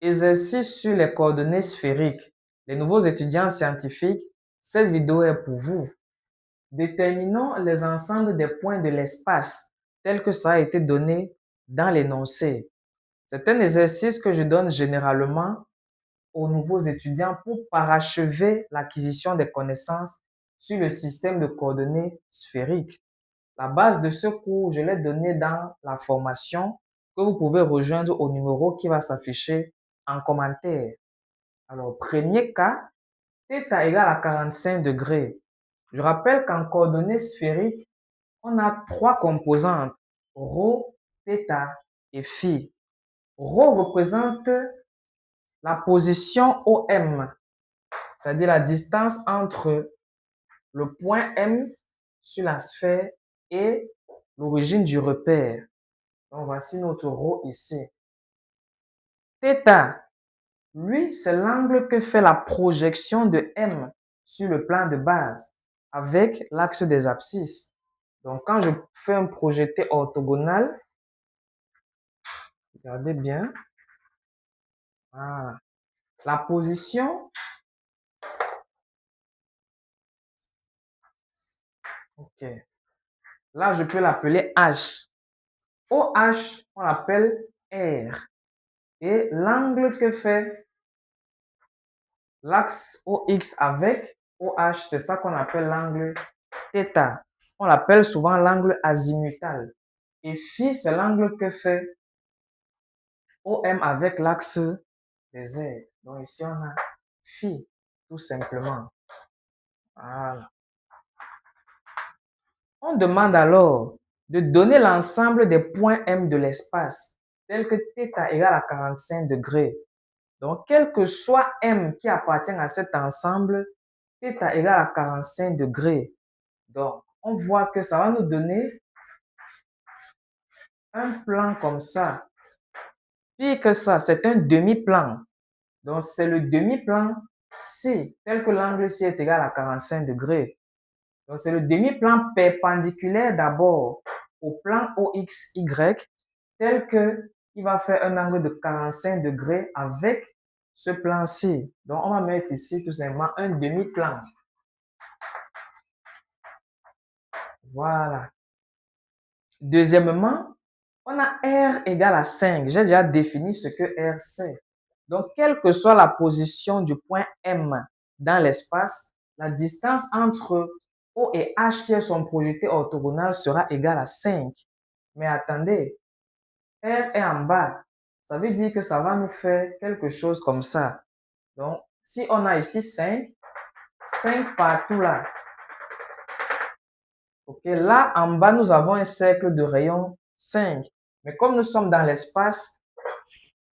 Exercice sur les coordonnées sphériques. Les nouveaux étudiants scientifiques, cette vidéo est pour vous. Déterminons les ensembles des points de l'espace tel que ça a été donné dans l'énoncé. C'est un exercice que je donne généralement aux nouveaux étudiants pour parachever l'acquisition des connaissances sur le système de coordonnées sphériques. La base de ce cours, je l'ai donné dans la formation que vous pouvez rejoindre au numéro qui va s'afficher en commentaire. Alors, premier cas, θ égale à 45 degrés. Je rappelle qu'en coordonnées sphériques, on a trois composantes, ρ, θ et φ. Ρ représente la position OM, c'est-à-dire la distance entre le point M sur la sphère et l'origine du repère. Donc, voici notre ρ ici. θ, lui, c'est l'angle que fait la projection de M sur le plan de base avec l'axe des abscisses. Donc, quand je fais un projeté orthogonal, regardez bien, voilà. La position, ok, là, je peux l'appeler H. OH, on l'appelle R. Et l'angle que fait l'axe OX avec OH, c'est ça qu'on appelle l'angle θ. On l'appelle souvent l'angle azimutal. Et phi, c'est l'angle que fait OM avec l'axe des Z. Donc ici, on a phi, tout simplement. Voilà. On demande alors de donner l'ensemble des points M de l'espace, tel que θ égale à 45 degrés. Donc, quel que soit M qui appartient à cet ensemble, θ égale à 45 degrés. Donc, on voit que ça va nous donner un plan comme ça. Puis que ça, c'est un demi-plan. Donc, c'est le demi-plan C, tel que l'angle C est égal à 45 degrés. Donc, c'est le demi-plan perpendiculaire d'abord au plan OXY, tel que il va faire un angle de 45 degrés avec ce plan-ci. Donc, on va mettre ici tout simplement un demi-plan. Voilà. Deuxièmement, on a R égale à 5. J'ai déjà défini ce que R c'est. Donc, quelle que soit la position du point M dans l'espace, la distance entre O et H qui est son projeté orthogonal sera égale à 5. Mais attendez, R est en bas. Ça veut dire que ça va nous faire quelque chose comme ça. Donc, si on a ici 5, 5 partout là. Ok, là, en bas, nous avons un cercle de rayon 5. Mais comme nous sommes dans l'espace,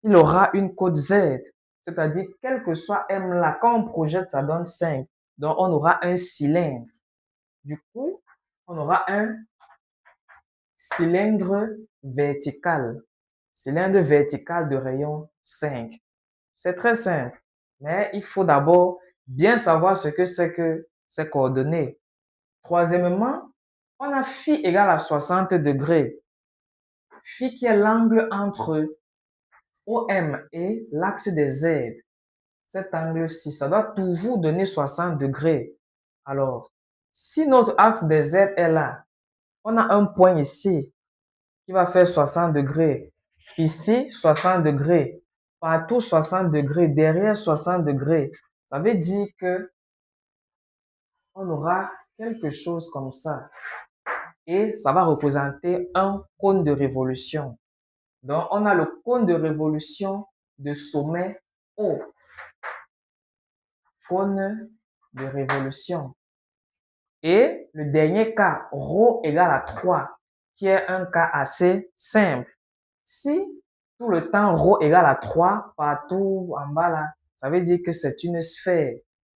il aura une côte Z. C'est-à-dire, quel que soit M là, quand on projette, ça donne 5. Donc, on aura un cylindre. Du coup, on aura un cylindre vertical. Cylindre vertical de rayon 5. C'est très simple. Mais il faut d'abord bien savoir ce que c'est que ces coordonnées. Troisièmement, on a phi égale à 60 degrés. Phi qui est l'angle entre OM et l'axe des Z. Cet angle-ci, ça doit toujours donner 60 degrés. Alors, si notre axe des Z est là, on a un point ici qui va faire 60 degrés. Ici, 60 degrés. Partout, 60 degrés. Derrière, 60 degrés. Ça veut dire que on aura quelque chose comme ça. Et ça va représenter un cône de révolution. Donc, on a le cône de révolution de sommet O. Cône de révolution. Et le dernier cas, ρ égale à 3, qui est un cas assez simple. Si tout le temps ρ égale à 3, partout en bas là, ça veut dire que c'est une sphère.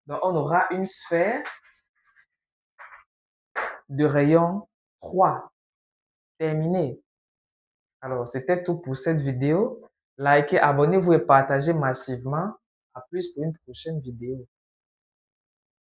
Donc, on aura une sphère de rayon 3. Terminé. Alors, c'était tout pour cette vidéo. Likez, abonnez-vous et partagez massivement. À plus pour une prochaine vidéo.